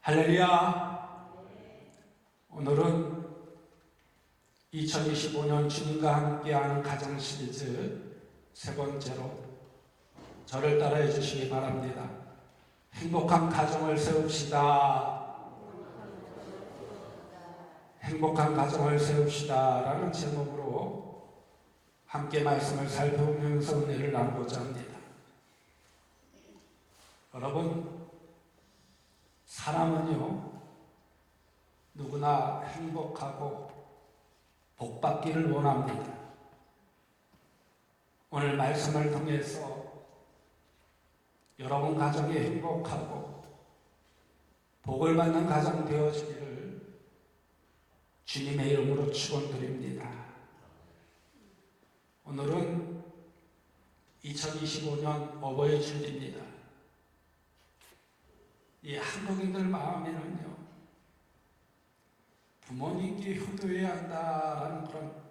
할렐루야. 오늘은 2025년 주님과 함께하는 가정 시리즈 세 번째로 저를 따라해 주시기 바랍니다. 행복한 가정을 세웁시다. 행복한 가정을 세웁시다 라는 제목으로 함께 말씀을 살펴보면서 은혜를 나누고자 합니다. 여러분, 사람은요, 누구나 행복하고 복받기를 원합니다. 오늘 말씀을 통해서 여러분 가정이 행복하고 복을 받는 가정 되어지기를 주님의 이름으로 축원드립니다. 오늘은 2025년 어버이주일입니다. 이 한국인들 마음에는요, 부모님께 효도해야 한다라는 그런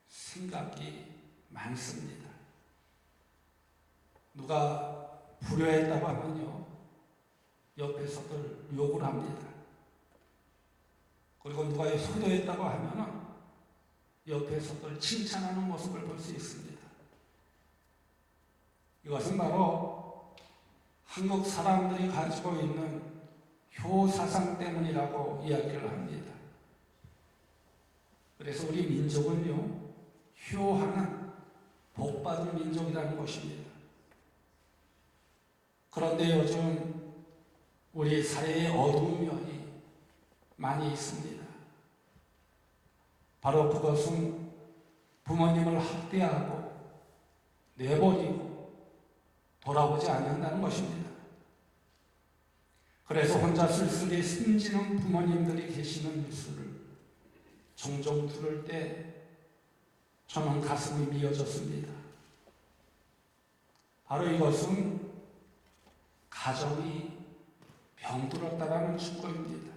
생각이 많습니다. 누가 불효했다고 하면요, 옆에서들 욕을 합니다. 그리고 누가 효도했다고 하면은 옆에서들 칭찬하는 모습을 볼 수 있습니다. 이것은 바로 한국 사람들이 가지고 있는 효사상 때문이라고 이야기를 합니다. 그래서 우리 민족은요, 효하는 복받은 민족이라는 것입니다. 그런데 요즘 우리 사회에 어두운 면이 많이 있습니다. 바로 그것은 부모님을 학대하고 내버리고 돌아보지 않는다는 것입니다. 그래서 혼자 쓸쓸히 숨지는 부모님들이 계시는 뉴스를 종종 들을 때 저는 가슴이 미어졌습니다. 바로 이것은 가정이 병들었다라는 증거입니다.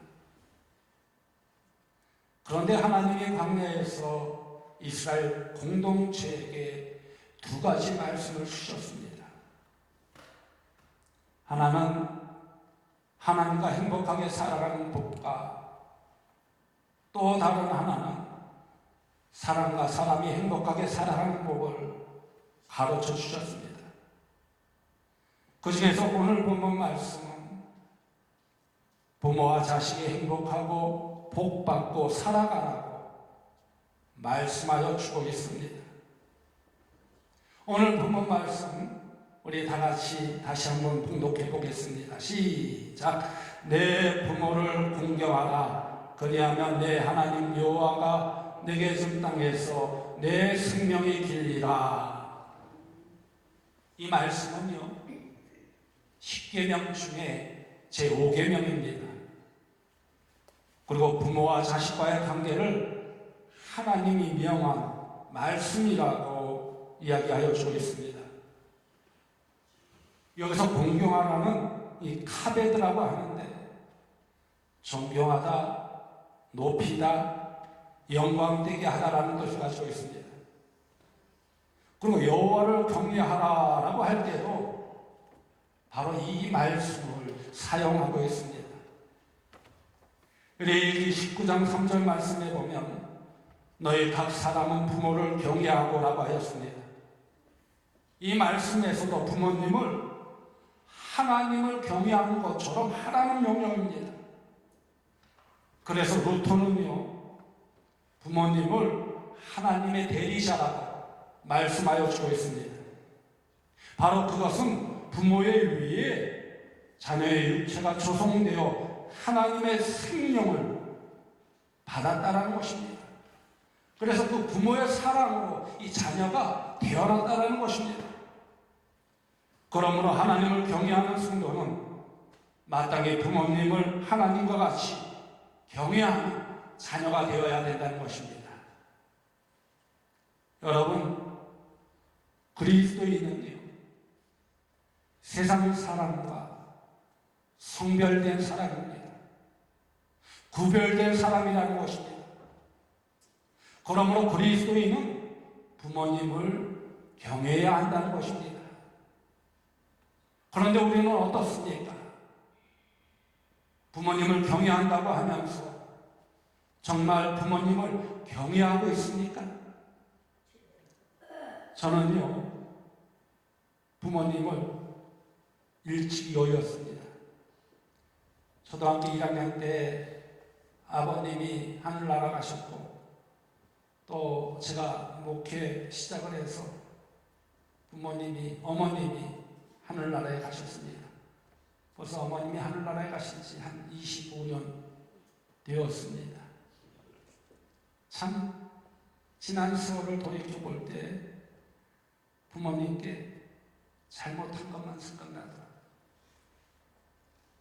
그런데 하나님의 광야에서 이스라엘 공동체에게 두 가지 말씀을 주셨습니다. 하나는 하나님과 행복하게 살아가는 법과 또 다른 하나는 사람과 사람이 행복하게 살아가는 법을 가르쳐 주셨습니다. 그 중에서 오늘 본문 말씀은 부모와 자식이 행복하고 복받고 살아가라고 말씀하여 주고 있습니다. 오늘 본문 말씀 우리 다 같이 다시 한번 봉독해 보겠습니다. 시작. 내 부모를 공경하라. 그리하면 내 하나님 여호와가 내게 준 땅에서 내 생명이 길리라. 이 말씀은요, 10계명 중에 제5계명입니다. 그리고 부모와 자식과의 관계를 하나님이 명한 말씀이라고 이야기하여 주고 있습니다. 여기서 공경하라는 이 카베드라고 하는데 존경하다, 높이다, 영광되게 하다라는 뜻을 가지고 있습니다. 그리고 여호와를 경외하라라고 할 때도 바로 이 말씀을 사용하고 있습니다. 레위기 19장 3절 말씀에 보면 너희 각 사람은 부모를 경외하고라고 하였습니다. 이 말씀에서도 부모님을 하나님을 경외하는 것처럼 하라는 명령입니다. 그래서 루터는요, 부모님을 하나님의 대리자라고 말씀하여 주고 있습니다. 바로 그것은 부모의 위에 자녀의 육체가 조성되어 하나님의 생명을 받았다라는 것입니다. 그래서 그 부모의 사랑으로 이 자녀가 태어났다라는 것입니다. 그러므로 하나님을 경외하는 성도는 마땅히 부모님을 하나님과 같이 경외하는 자녀가 되어야 된다는 것입니다. 여러분, 그리스도인은요, 세상 사람과 성별된 사람입니다. 구별된 사람이라는 것입니다. 그러므로 그리스도인은 부모님을 경외해야 한다는 것입니다. 그런데 우리는 어떻습니까? 부모님을 경외한다고 하면서 정말 부모님을 경외하고 있습니까? 저는요, 부모님을 일찍 여였습니다. 초등학교 1학년 때 아버님이 하늘 날아가셨고, 또 제가 목회 시작을 해서 어머님이 하늘나라에 가셨습니다. 벌써 어머님이 하늘나라에 가신 지 한 25년 되었습니다. 참 지난 세월을 돌이켜볼 때 부모님께 잘못한 것만 생각나더라고요.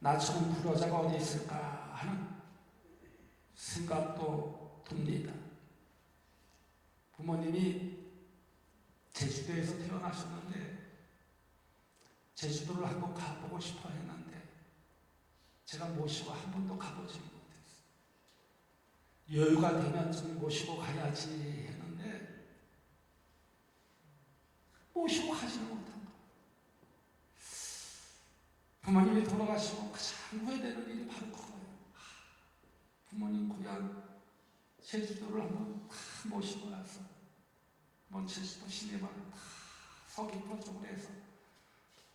나처럼 불효자가 어디 있을까 하는 생각도 듭니다. 부모님이 제주도에서 태어나셨는데 제주도를 한번 가보고 싶어 했는데 제가 모시고 한 번도 가보지 못했어요. 여유가 되면 좀 모시고 가야지 했는데 모시고 가지는 못한 거예요. 부모님이 돌아가시고 가장 후회되는 일이 바로 그거예요. 부모님 고향 제주도를 한번 다 모시고 가서 한번 제주도 시내만 다 서귀포 쪽으로 해서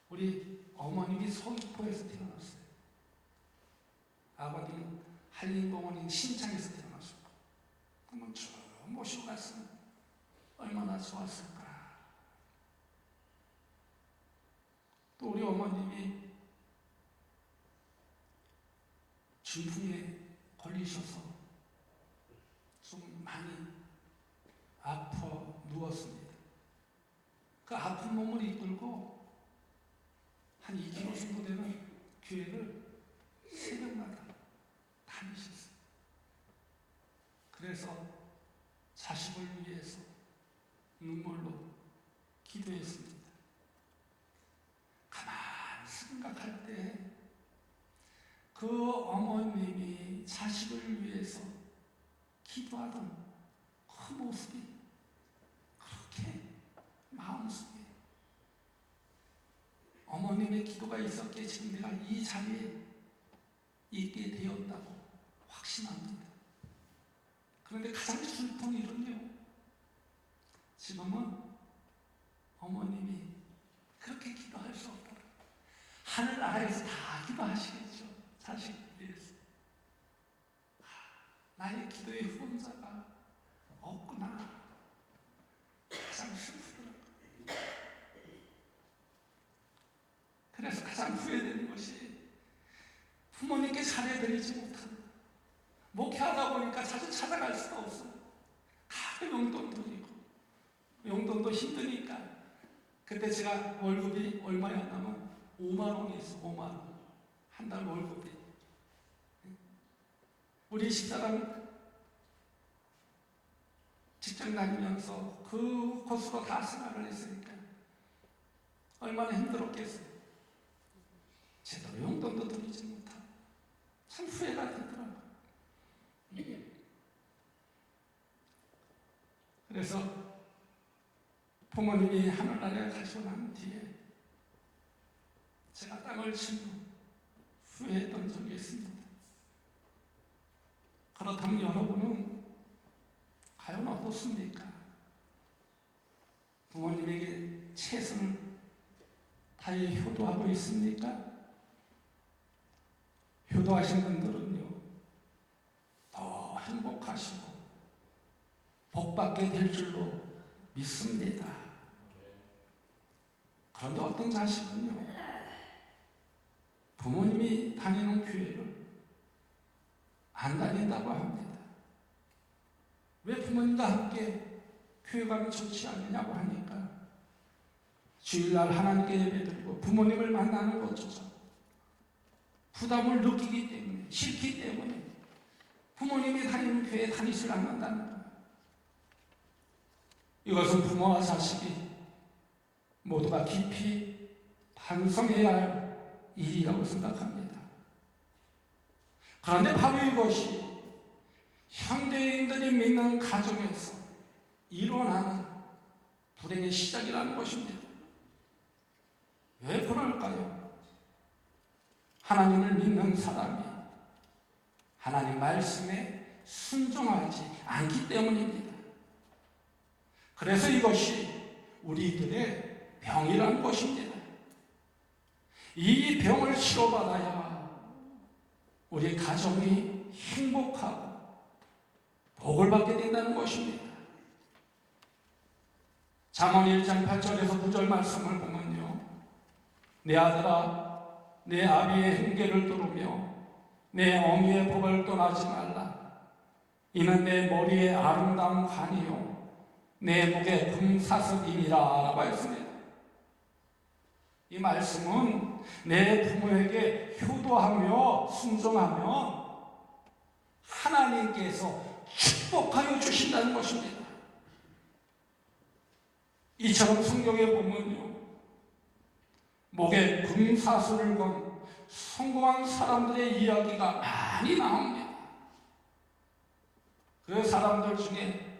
우리 어머님이 서귀포에서 태어났어요. 아버님은 한림공원인 신창에서 태어나셨고 한번 쭉 모시고 갔으면 얼마나 좋았을까. 또 우리 어머님이 중풍에 걸리셔서 좀 많이 아파 누웠습니다. 그 아픈 몸을 이끌고 한 2km 정도 되는 교회를 새벽마다 다니셨어요. 그래서 자식을 위해서 눈물로 기도했습니다. 가만히 생각할 때 그 어머님이 자식을 위해서 기도하던 그 모습이 그렇게 마음속에 어머님의 기도가 있었기에 지금 내가 이 자리에 있게 되었다고 확신합니다. 그런데 가장 슬픈 일은요, 지금은 어머님이 그렇게 기도할 수 없다. 하늘 아래에서 다 기도하시겠죠. 자식 위해서. 나의 기도의 후원자가 없구나. 가장 슬프더라고요. 그래서 가장 후회되는 것이 부모님께 잘해드리지 못한다. 목회하다 보니까 자주 찾아갈 수가 없어요. 가끔 용돈 드리고 용돈도 힘드니까 그때 제가 월급이 얼마였냐면 5만 원이 있어. 5만 원. 한 달 월급이. 우리 집사람 직장 다니면서 그 곳으로 다 생활을 했으니까 얼마나 힘들었겠어요. 제대로 용돈도 드리지 못하고 참 후회가 되더라고요. 그래서 부모님이 하늘나라에 가시고 난 뒤에 제가 땅을 치고 후회했던 적이 있습니다. 그렇다면 여러분은 과연 어떻습니까? 부모님에게 최선을 다해 효도하고 있습니까? 효도하신 분들은요, 더 행복하시고 복받게 될 줄로 믿습니다. 그런데 어떤 자식은요, 부모님이 다니는 교회를 안 다닌다고 합니다. 왜 부모님과 함께 교회 가면 좋지 않느냐고 하니까 주일날 하나님께 예배드리고 부모님을 만나는 것조차 부담을 느끼기 때문에, 싫기 때문에 부모님이 다니는 교회에 다니질 않는다는 거예요. 이것은 부모와 자식이 모두가 깊이 반성해야 할 일이라고 생각합니다. 그런데 바로 이것이 현대인들이 믿는 가정에서 일어나는 불행의 시작이라는 것입니다. 왜 그럴까요? 하나님을 믿는 사람이 하나님 말씀에 순종하지 않기 때문입니다. 그래서 이것이 우리들의 병이라는 것입니다. 이 병을 치료받아야 우리 가정이 행복하고 복을 받게 된다는 것입니다. 잠언 1장 8절에서 9절 말씀을 보면요, 내 아들아 내 아비의 흉계를 두르며 내 어미의 복을 떠나지 말라. 이는 내 머리에 아름다운 관이요 내 목에 금사슬이니라 라고 했습니다. 이 말씀은 내 부모에게 효도하며 순종하면 하나님께서 축복하여 주신다는 것입니다. 이처럼 성경에 보면요, 목에 금사슬을 건 성공한 사람들의 이야기가 많이 나옵니다. 그 사람들 중에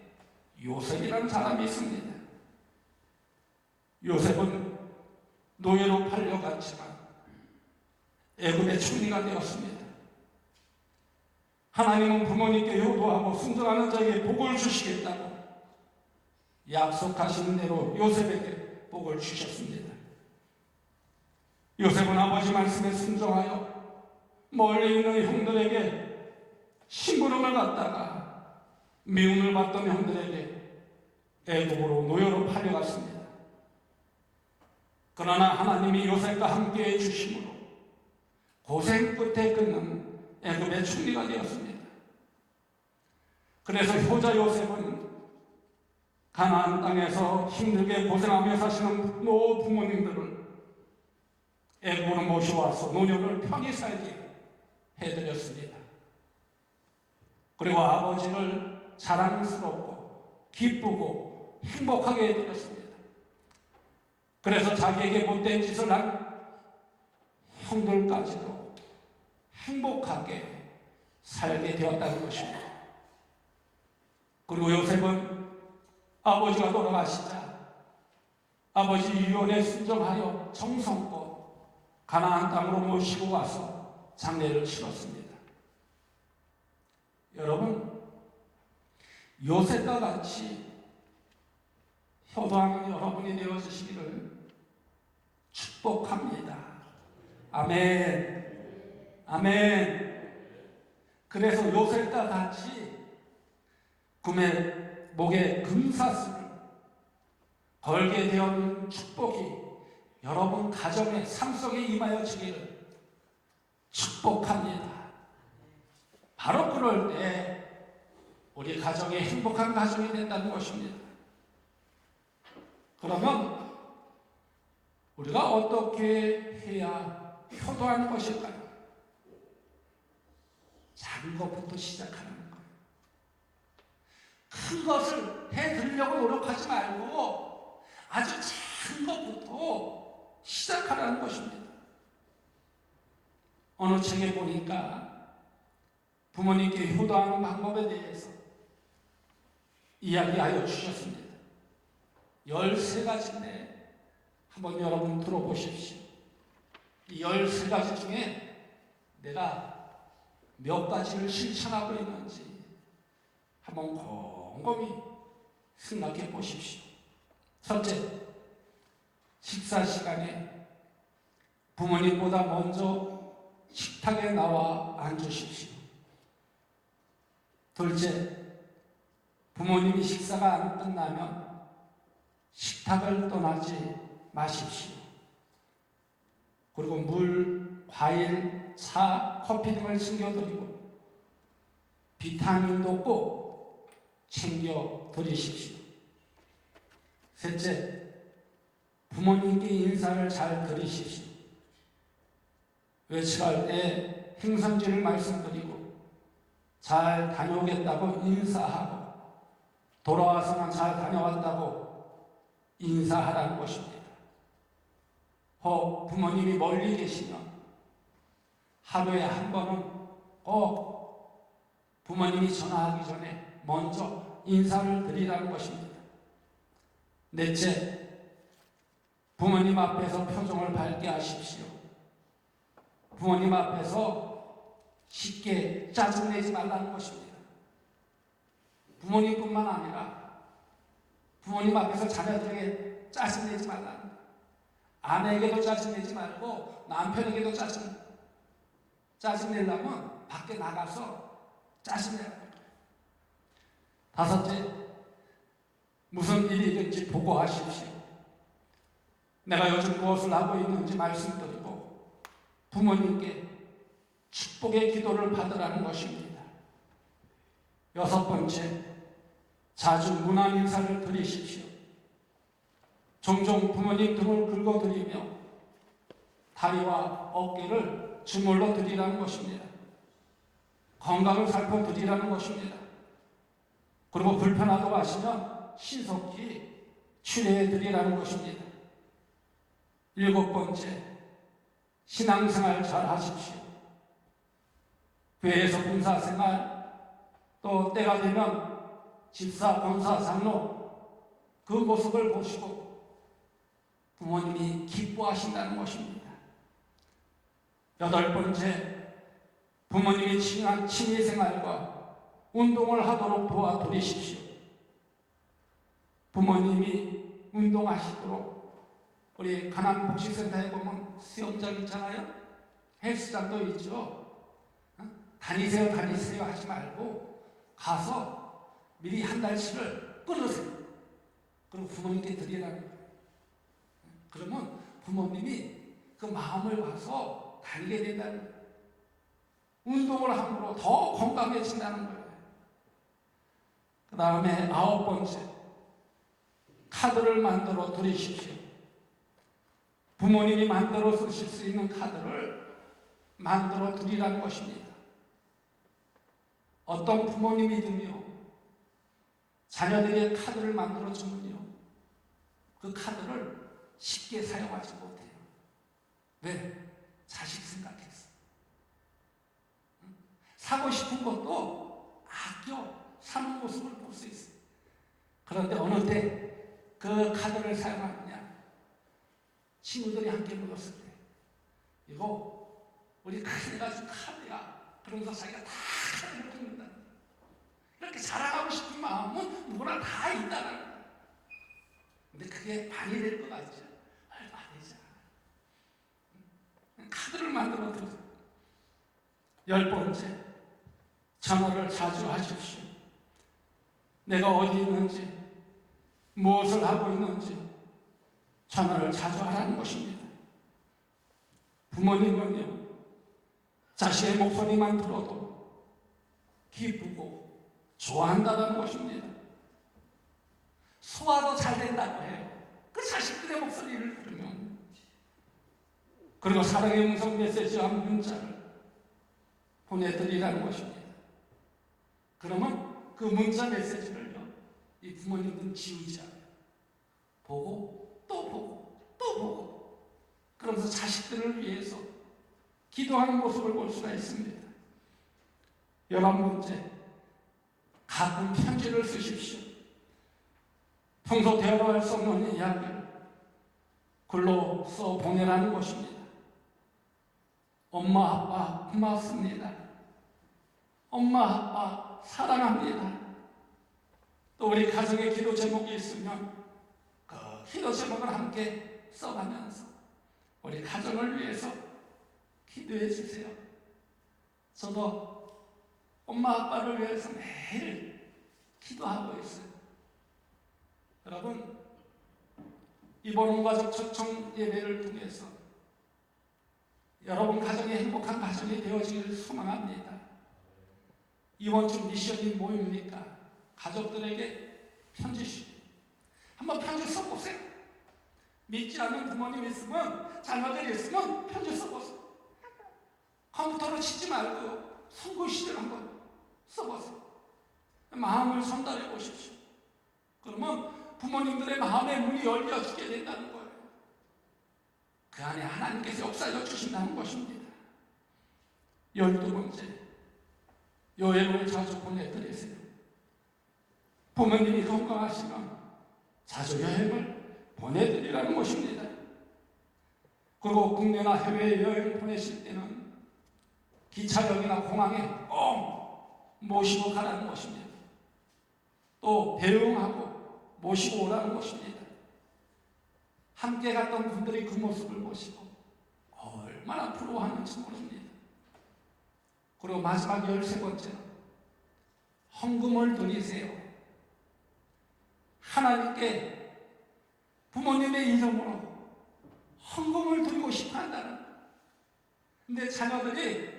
요셉이라는 사람이 있습니다. 요셉은 노예로 팔려갔지만 애굽의 총리가 되었습니다. 하나님은 부모님께 효도하고 순종하는 자에게 복을 주시겠다고 약속하신 대로 요셉에게 복을 주셨습니다. 요셉은 아버지 말씀에 순종하여 멀리 있는 형들에게 심부름을 갖다가 미움을 받던 형들에게 애굽으로 노예로 팔려갔습니다. 그러나 하나님이 요셉과 함께 해주심으로 고생 끝에 끊는 애굽의 총리가 되었습니다. 그래서 효자 요셉은 가나안 땅에서 힘들게 고생하며 사시는 노 부모님들을 애굽으로 모셔와서 노년을 편히 살게 해드렸습니다. 그리고 아버지를 자랑스럽고 기쁘고 행복하게 해드렸습니다. 그래서 자기에게 못된 짓을 한 형들까지도 행복하게 살게 되었다는 것입니다. 그리고 요셉은 아버지가 돌아가시자 아버지 유언에 순종하여 정성껏 가나안 땅으로 모시고 가서 장례를 치렀습니다. 여러분, 요셉과 같이 효도하는 여러분이 되어주시기를 축복합니다. 아멘. 아멘. 그래서 요셉과 같이 목에 금사슬을 걸게 되었는 축복이 여러분 가정의 삶 속에 임하여 주기를 축복합니다. 바로 그럴 때 우리 가정이 행복한 가정이 된다는 것입니다. 그러면 우리가 어떻게 해야 효도하는 것일까요? 작은 것부터 시작하는 거예요. 큰 것을 해드리려고 노력하지 말고 아주 작은 것부터 시작하라는 것입니다. 어느 책에 보니까 부모님께 효도하는 방법에 대해서 이야기하여 주셨습니다. 13가지인데 한번 여러분 들어보십시오. 이 13가지 중에 내가 몇 가지를 실천하고 있는지 한번 곰곰이 생각해 보십시오. 첫째, 식사 시간에 부모님보다 먼저 식탁에 나와 앉으십시오. 둘째, 부모님이 식사가 안 끝나면 식탁을 떠나지 마십시오. 그리고 물, 과일, 차, 커피 등을 챙겨드리고 비타민도 꼭 챙겨드리십시오. 셋째, 부모님께 인사를 잘 드리십시오. 외출할 때 행선지를 말씀드리고 잘 다녀오겠다고 인사하고 돌아와서는 잘 다녀왔다고 인사하라는 것입니다. 혹 부모님이 멀리 계시면 하루에 한 번은 꼭 부모님이 전화하기 전에 먼저 인사를 드리라는 것입니다. 넷째, 부모님 앞에서 표정을 밝게 하십시오. 부모님 앞에서 쉽게 짜증내지 말라는 것입니다. 부모님뿐만 아니라 부모님 앞에서 자녀들에게 짜증내지 말라는 거예요. 아내에게도 짜증내지 말고 남편에게도 짜증내려면 밖에 나가서 짜증내야 돼요. 다섯째, 무슨 일이든지 보고하십시오. 내가 요즘 무엇을 하고 있는지 말씀드리고 부모님께 축복의 기도를 받으라는 것입니다. 여섯 번째, 자주 문안 인사를 드리십시오. 종종 부모님 등을 긁어드리며 다리와 어깨를 주물러 드리라는 것입니다. 건강을 살펴드리라는 것입니다. 그리고 불편하다고 하시면 신속히 치료해 드리라는 것입니다. 일곱 번째, 신앙생활 잘 하십시오. 교회에서 봉사생활, 또 때가 되면 집사, 권사, 장로 그 모습을 보시고 부모님이 기뻐하신다는 것입니다. 여덟 번째, 부모님이 취한 취미생활과 운동을 하도록 도와드리십시오. 부모님이 운동하시도록 우리 가난복지센터에 보면 수영장 있잖아요. 헬스장도 있죠. 다니세요 하지 말고 가서 미리 한 달치를 끊으세요. 그리고 부모님께 드리라는 거예요. 그러면 부모님이 그 마음을 봐서 다니게 된다는 거예요. 운동을 함으로 더 건강해진다는 거예요. 그 다음에 아홉 번째, 카드를 만들어 드리십시오. 부모님이 만들어 쓰실 수 있는 카드를 만들어 드리라는 것입니다. 어떤 부모님이든요, 자녀들에게 카드를 만들어 주면요, 그 카드를 쉽게 사용하지 못해요. 왜? 자식 생각해서. 사고 싶은 것도 아껴 사는 모습을 볼 수 있어요. 그런데 어느 때 그 카드를 사용하느냐, 친구들이 함께 모였을 때 이거 우리 큰애가 준 카드야. 그러면서 자기가 다 카드를 끊는다. 이렇게 자랑하고 싶은 마음은 누구나 다 있다는 거예요. 근데 그게 많이 될 것 같죠? 얼마 아니잖아. 카드를 만들어 드리죠. 열 번째, 전화를 자주 하십시오. 내가 어디 있는지, 무엇을 하고 있는지 전화를 자주 하라는 것입니다. 부모님은요, 자신의 목소리만 들어도 기쁘고 좋아한다는 것입니다. 소화도 잘 된다고 해요. 그 자식들의 목소리를 들으면. 그리고 사랑의 음성 메시지와 문자를 보내드리라는 것입니다. 그러면 그 문자 메시지를요, 이 부모님들은 지우지 않아요. 보고 또 보고 또 보고, 그러면서 자식들을 위해서 기도하는 모습을 볼 수가 있습니다. 11번째, 가끔 편지를 쓰십시오. 평소 대화할 수 없는 이야기를 글로 써 보내라는 것입니다. 엄마, 아빠 고맙습니다. 엄마, 아빠 사랑합니다. 또 우리 가정의 기도 제목이 있으면 그 기도 제목을 함께 써가면서 우리 가정을 위해서 기도해 주세요. 저도 엄마, 아빠를 위해서 매일 기도하고 있어요. 여러분, 이번 온가족 초청 예배를 통해서 여러분 가정이 행복한 가정이 되어지기를 소망합니다. 이번 주 미션이 뭐입니까? 가족들에게 편지시. 한번 편지 써보세요. 믿지 않는 부모님 있으면, 자녀들이 있으면 편지 써보세요. 컴퓨터로 치지 말고 손글씨를 한번 써보세요. 마음을 전달해 보십시오. 그러면 부모님들의 마음의 문이 열려지게 된다는 거예요. 그 안에 하나님께서 역사해 주신다는 것입니다. 12번째, 여행을 자주 보내드리세요. 부모님이 건강하시면 자주 여행을 보내드리라는 것입니다. 그리고 국내나 해외 여행 보내실 때는 기차역이나 공항에 꼭 모시고 가라는 것입니다. 또 대응하고 모시고 오라는 것입니다. 함께 갔던 분들이 그 모습을 보시고 얼마나 부러워하는지 모릅니다. 그리고 마지막 13번째는 헌금을 드리세요. 하나님께 부모님의 이름으로 헌금을 드리고 싶어 한다는 거예요. 근데 자녀들이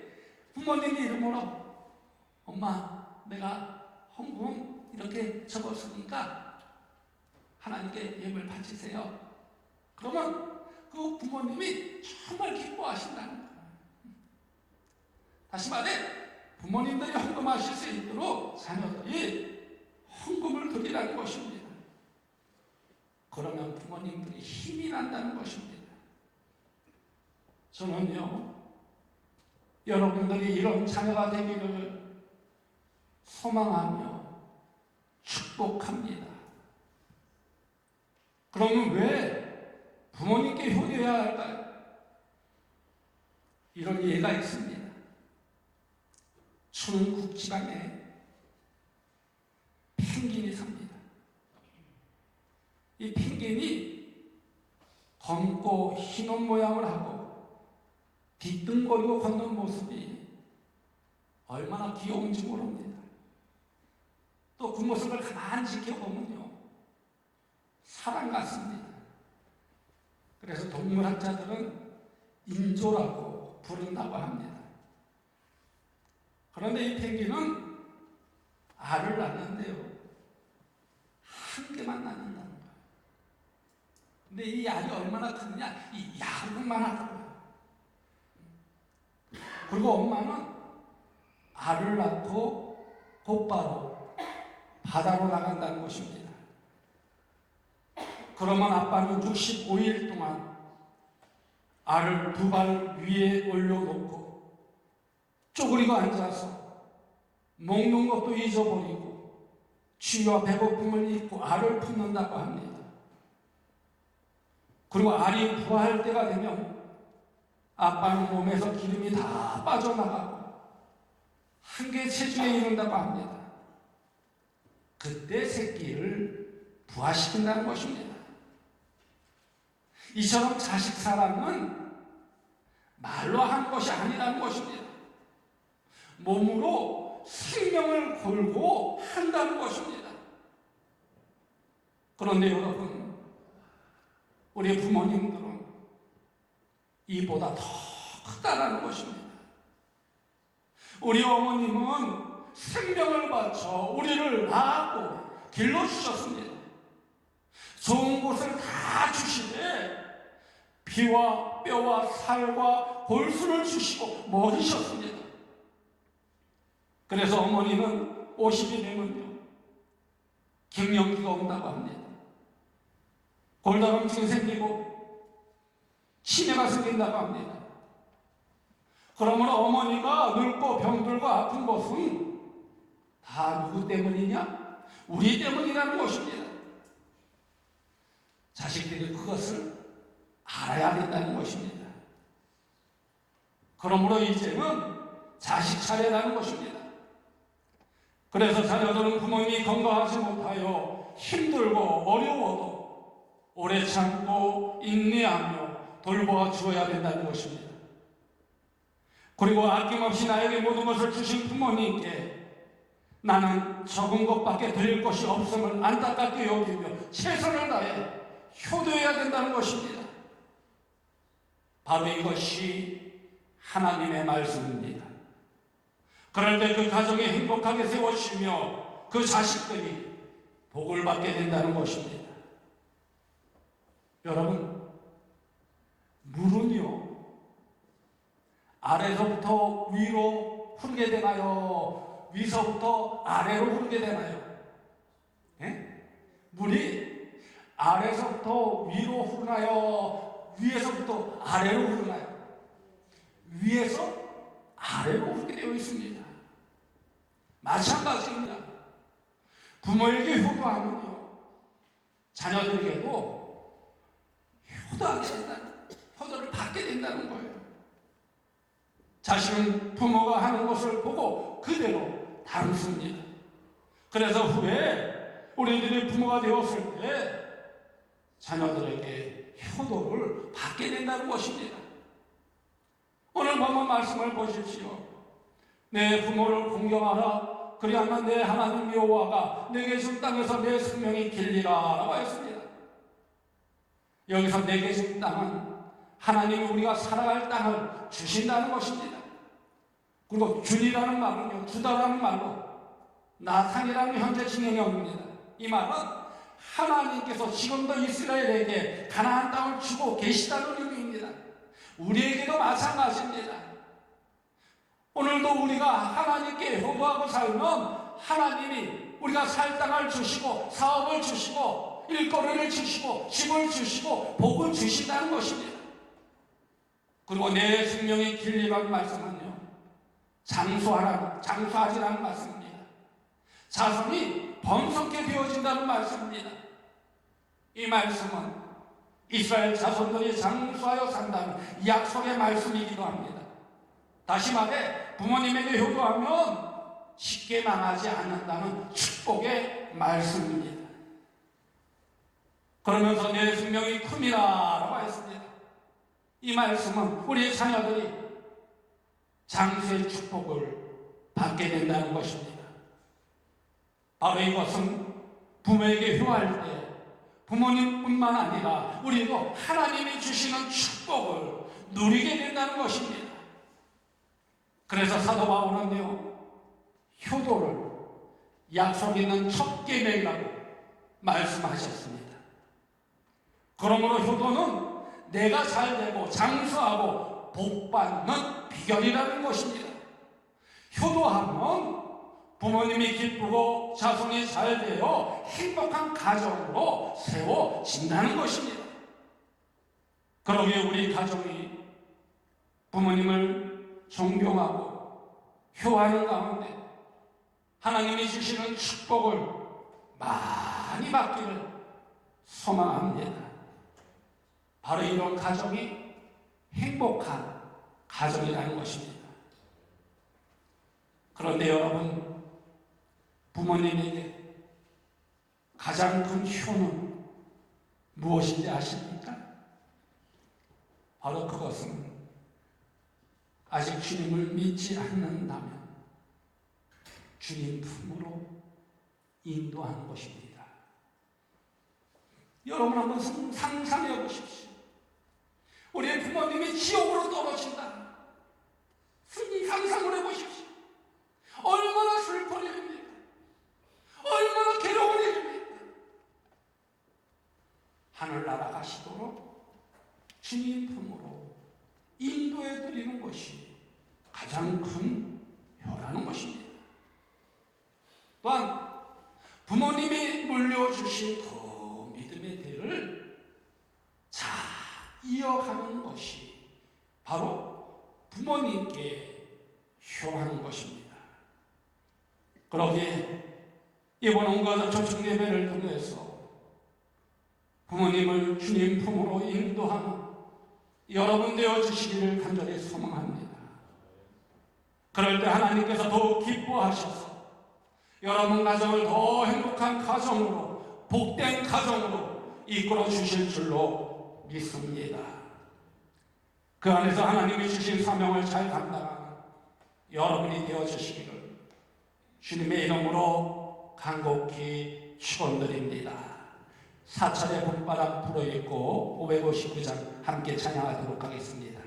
부모님 이름으로 엄마 내가 헌금 이렇게 적었으니까 하나님께 예물 바치세요. 그러면 그 부모님이 정말 기뻐하신다는 거예요. 다시 말해 부모님들이 헌금하실 수 있도록 자녀들이 헌금을 드리라는 것입니다. 그러면 부모님들이 힘이 난다는 것입니다. 저는요 여러분들이 이런 자녀가 되기를 소망하며 축복합니다. 그러면 왜 부모님께 효도해야 할까요? 이런 예가 있습니다. 중국 지방에 펭귄이 삽니다. 이 펭귄이 검고 흰 옷 모양을 하고 뒤뚱거리고 걷는 모습이 얼마나 귀여운지 모릅니다. 또 그 모습을 가만히 지켜보면요 사람 같습니다. 그래서 동물학자들은 인조라고 부른다고 합니다. 그런데 이 펭귄은 알을 낳는데요 한 개만 낳는다는 거예요. 근데 이 알이 얼마나 크느냐, 이 야구만 하더라고요. 그리고 엄마는 알을 낳고 곧바로 바다로 나간다는 것입니다. 그러면 아빠는 65일 동안 알을 2발 위에 올려놓고 쪼그리고 앉아서 먹는 것도 잊어버리고 취와 배고픔을 잊고 알을 품는다고 합니다. 그리고 알이 부화할 때가 되면 아빠는 몸에서 기름이 다 빠져나가고 한계 체중에 이른다고 합니다. 그때 새끼를 부화시킨다는 것입니다. 이처럼 자식 사랑은 말로 하는 것이 아니라는 것입니다. 몸으로 생명을 걸고 한다는 것입니다. 그런데 여러분, 우리 부모님들은 이보다 더 크다라는 것입니다. 우리 어머님은 생명을 바쳐 우리를 낳고 길러주셨습니다. 좋은 곳을 다 주시되 피와 뼈와 살과 골수를 주시고 먹이셨습니다. 그래서 어머니는 50이 되면요 갱년기가 온다고 합니다. 골다공증이 생기고 치매가 생긴다고 합니다. 그러므로 어머니가 늙고 병들고 아픈 것은 다 누구 때문이냐? 우리 때문이라는 것입니다. 자식들이 그것을 알아야 된다는 것입니다. 그러므로 이제는 자식 차례라는 것입니다. 그래서 자녀들은 부모님이 건강하지 못하여 힘들고 어려워도 오래 참고 인내하며 돌보아 주어야 된다는 것입니다. 그리고 아낌없이 나에게 모든 것을 주신 부모님께 나는 적은 것밖에 드릴 것이 없음을 안타깝게 여기며 최선을 다해 효도해야 된다는 것입니다. 바로 이것이 하나님의 말씀입니다. 그럴 때 그 가정이 행복하게 세워지며 그 자식들이 복을 받게 된다는 것입니다. 여러분, 물은요 아래서부터 위로 흐르게 되나요? 위서부터 아래로 흐르게 되나요? 예? 물이 아래서부터 위로 흐르나요? 위에서부터 아래로 흐르나요? 위에서 아래로 흐르게 되어 있습니다. 마찬가지입니다. 부모에게 효도하면요 자녀들에게도 효도하게 된다는, 효도를 받게 된다는 거예요. 자신은 부모가 하는 것을 보고 그대로 다루습니다. 그래서 후에 우리들이 부모가 되었을 때 자녀들에게 효도를 받게 된다는 것입니다. 오늘 본문 말씀을 보십시오. 내 부모를 공경하라. 그리하면 내 하나님 여호와가 내게 준 땅에서 내 생명이 길리라 라고 했습니다. 여기서 내게 준 땅은 하나님이 우리가 살아갈 땅을 주신다는 것입니다. 그리고 준이라는 말은요, 주다라는 말로 나탄이라는 현재 진행형입니다. 이 말은 하나님께서 지금도 이스라엘에게 가나안 땅을 주고 계시다는 의미입니다. 우리에게도 마찬가지입니다. 오늘도 우리가 하나님께 효도하고 살면 하나님이 우리가 살 땅을 주시고 사업을 주시고 일거리를 주시고 집을 주시고 복을 주신다는 것입니다. 그리고 내 생명의 길리라는 말씀은요, 장수하지라는 말씀입니다. 자손이 번성케 되어진다는 말씀입니다. 이 말씀은 이스라엘 자손들이 장수하여 산다는 약속의 말씀이기도 합니다. 다시 말해 부모님에게 효도하면 쉽게 망하지 않는다는 축복의 말씀입니다. 그러면서 내 생명이 큼이라 라고 했습니다. 이 말씀은 우리의 자녀들이 장수의 축복을 받게 된다는 것입니다. 바로 이것은 부모에게 효할 때 부모님뿐만 아니라 우리도 하나님이 주시는 축복을 누리게 된다는 것입니다. 그래서 사도 바울은요, 효도를 약속 있는 첫 계명이라고 말씀하셨습니다. 그러므로 효도는 내가 잘되고 장수하고 복받는 비결이라는 것입니다. 효도하면 부모님이 기쁘고 자손이 잘되어 행복한 가정으로 세워진다는 것입니다. 그러기에 우리 가정이 부모님을 존경하고 효하는 가운데 하나님이 주시는 축복을 많이 받기를 소망합니다. 바로 이런 가정이 행복한 가정이라는 것입니다. 그런데 여러분, 부모님에게 가장 큰 효는 무엇인지 아십니까? 바로 그것은 아직 주님을 믿지 않는다면 주님 품으로 인도하는 것입니다. 여러분 한번 상상해 보십시오. 우리의 부모님이 지옥으로 떨어진다. 상상을 해보십시오. 얼마나 슬픈 일입니까? 얼마나 괴로운 일입니까? 하늘나라 가시도록 주님 품으로 인도해 드리는 것이 가장 큰 효라는 것입니다. 또한 부모님이 물려주신 그 믿음의 대를 잘 이어가는 것이 바로 부모님께 효하는 것입니다. 그러기에 이번 온가족 조청 예배를 통해서 부모님을 주님 품으로 인도하는 여러분 되어 주시기를 간절히 소망합니다. 그럴 때 하나님께서 더욱 기뻐하셔서 여러분 가정을 더 행복한 가정으로, 복된 가정으로 이끌어 주실 줄로 믿습니다. 그 안에서 하나님이 주신 사명을 잘 감당하는 여러분이 되어 주시기를 주님의 이름으로 간곡히 축원드립니다. 사찰의 봄바람 불어있고 559장 함께 찬양하도록 하겠습니다.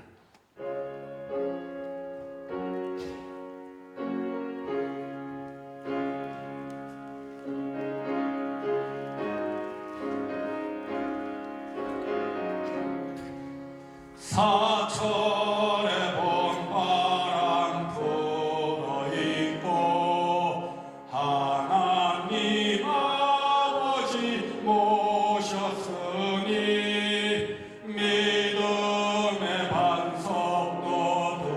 사철의 봄바람 불어있고 하나님 아버지 모셨으니 믿음의 반석 너도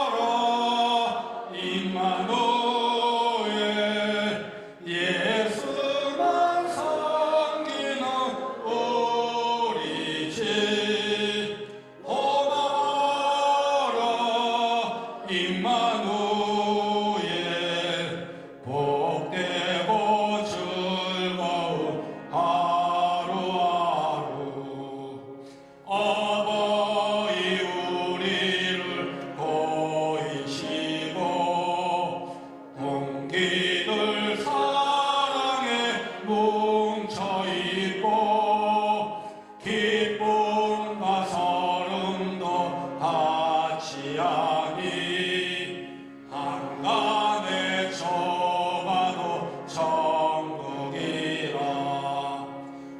고마워라 임마 임마누엘 복되고 즐거운 하루하루 어버이 우리를 보이시고 동기들 사랑에 뭉쳐있고 기쁨과 서름도 같이 하니 한간에 좁아도 천국이라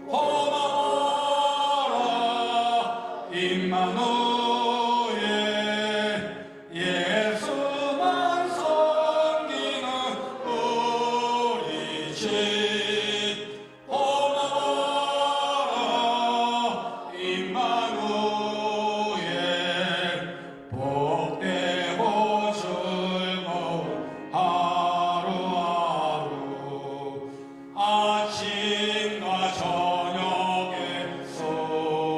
고마워라 임마누엘 예수만 섬기는 우리 집 고마워라 임마누엘 복되고 즐거운 하루하루 아침과 저녁에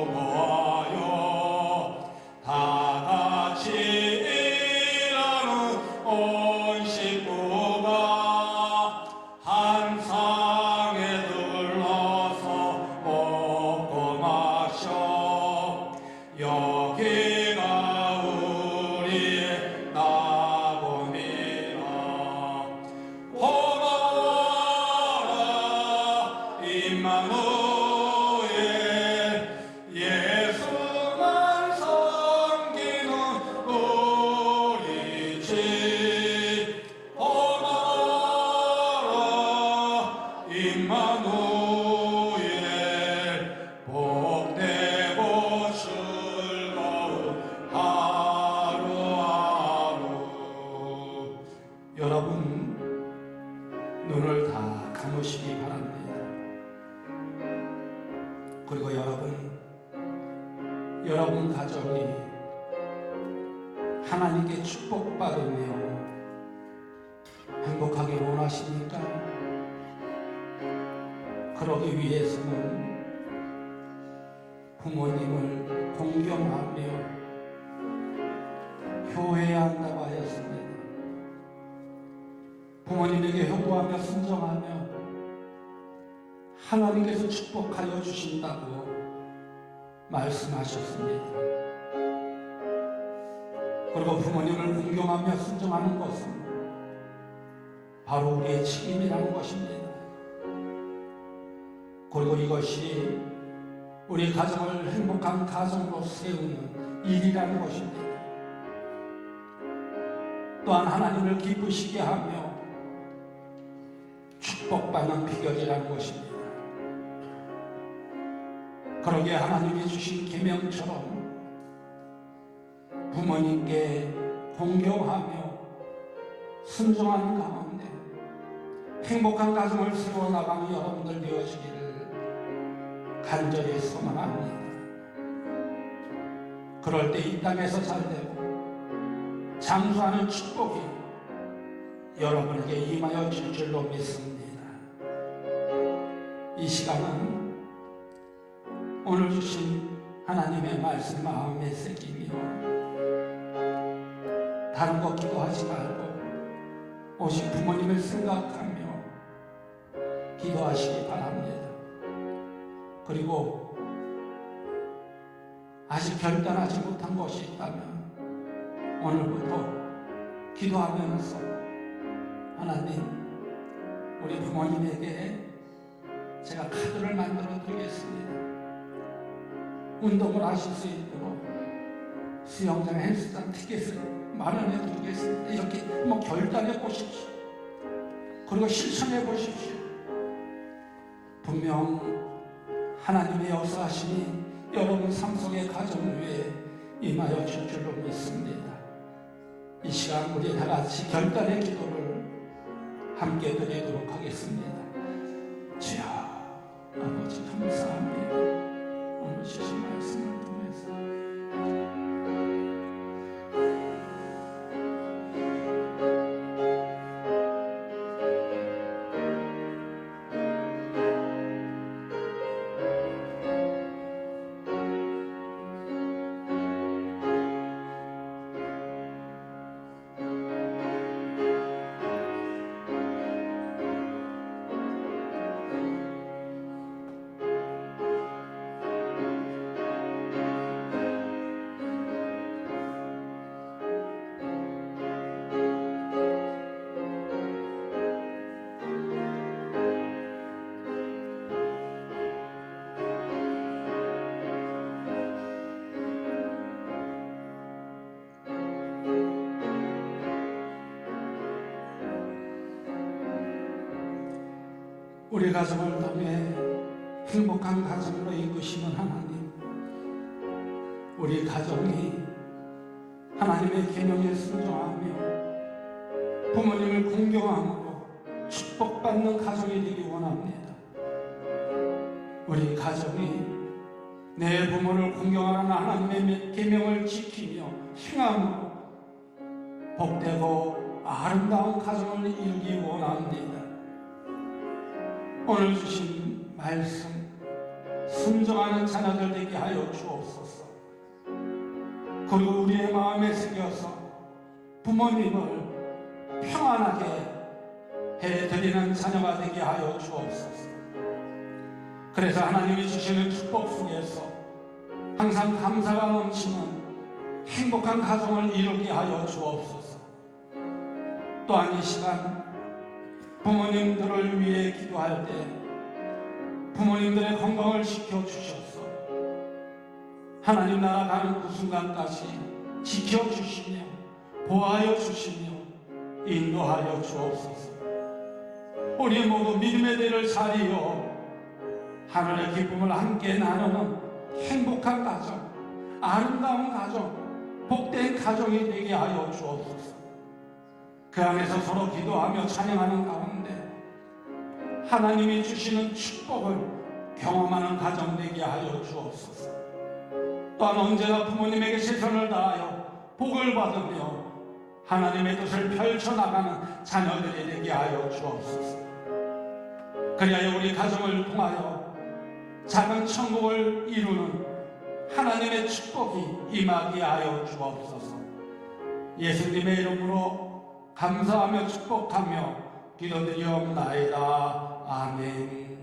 수고하여 다 같이 일하는 온 식구가 한 상에 들러서 먹고 마셔 여기가 우리의 나봄이라 고마워라 임마누엘 예수만 섬기는 우리 집 고마워라 임마누엘 복되고 즐거운 하루하루 여러분 눈을 다 감으시기 바랍니다. 그리고 여러분 가정이 하나님께 축복받으며 행복하게 원하십니까? 그러기 위해서는 부모님을 공경하며 효해야 한다고 하였습니다. 부모님에게 효도하며 순종하며 하나님께서 축복하여 주신다고 말씀하셨습니다. 그리고 부모님을 공경하며 순종하는 것은 바로 우리의 책임이라는 것입니다. 그리고 이것이 우리 가정을 행복한 가정으로 세우는 일이라는 것입니다. 또한 하나님을 기쁘시게 하며 축복받는 비결이라는 것입니다. 그러기에 하나님이 주신 계명처럼 부모님께 공경하며 순종하는 가운데 행복한 가정을 세워나가는 여러분들 되어지기를 간절히 소망합니다. 그럴 때 이 땅에서 잘되고 장수하는 축복이 여러분에게 임하여 줄 줄로 믿습니다. 이 시간은 오늘 주신 하나님의 말씀 마음에 새기며 다른 것 기도하지 말고 오직 부모님을 생각하며 기도하시기 바랍니다. 그리고 아직 결단하지 못한 것이 있다면 오늘부터 기도하면서 하나님, 우리 부모님에게 제가 카드를 만들어 드리겠습니다. 운동을 하실 수 있도록 수영장, 헬스장 티켓을 마련해 드리겠습니다. 이렇게 한번 결단해 보십시오. 그리고 실천해 보십시오. 분명 하나님의 역사하심이 여러분 삶 속의 가정 위에 임하여 줄 줄로 믿습니다. 이 시간 우리 다 같이 결단의 기도를 함께 드리도록 하겠습니다. 주여, 아버지 감사합니다. 오늘 주신 말씀을 통해서 우리 가정을 통해 행복한 가정으로 이끄시는 하나님, 우리 가정이 하나님의 계명에 순종하며 부모님을 공경함으로 축복받는 가정이 되기 원합니다. 우리 가정이 내 부모를 공경하는 하나님의 계명을 지키며 행함으로 복되고 아름다운 가정을 이루기 원합니다. 오늘 주신 말씀 순종하는 자녀들 되게 하여 주옵소서. 그리고 우리의 마음에 새겨서 부모님을 평안하게 해드리는 자녀가 되게 하여 주옵소서. 그래서 하나님이 주시는 축복 속에서 항상 감사가 넘치는 행복한 가정을 이루게 하여 주옵소서. 또한 이 시간 부모님들을 위해 기도할 때 부모님들의 건강을 지켜주셔서 하나님 나라 가는 그 순간까지 지켜주시며 보호하여 주시며 인도하여 주옵소서. 우리 모두 믿음의 대를 자리여 하늘의 기쁨을 함께 나누는 행복한 가정, 아름다운 가정, 복된 가정이 되게 하여 주옵소서. 그 안에서 서로 기도하며 찬양하는 가운데 하나님이 주시는 축복을 경험하는 가정 되게 하여 주옵소서. 또한 언제나 부모님에게 최선을 다하여 복을 받으며 하나님의 뜻을 펼쳐나가는 자녀들이 되게 하여 주옵소서. 그리하여 우리 가정을 통하여 작은 천국을 이루는 하나님의 축복이 임하게 하여 주옵소서. 예수님의 이름으로 감사하며 축복하며 기도드리옵나이다. 아멘.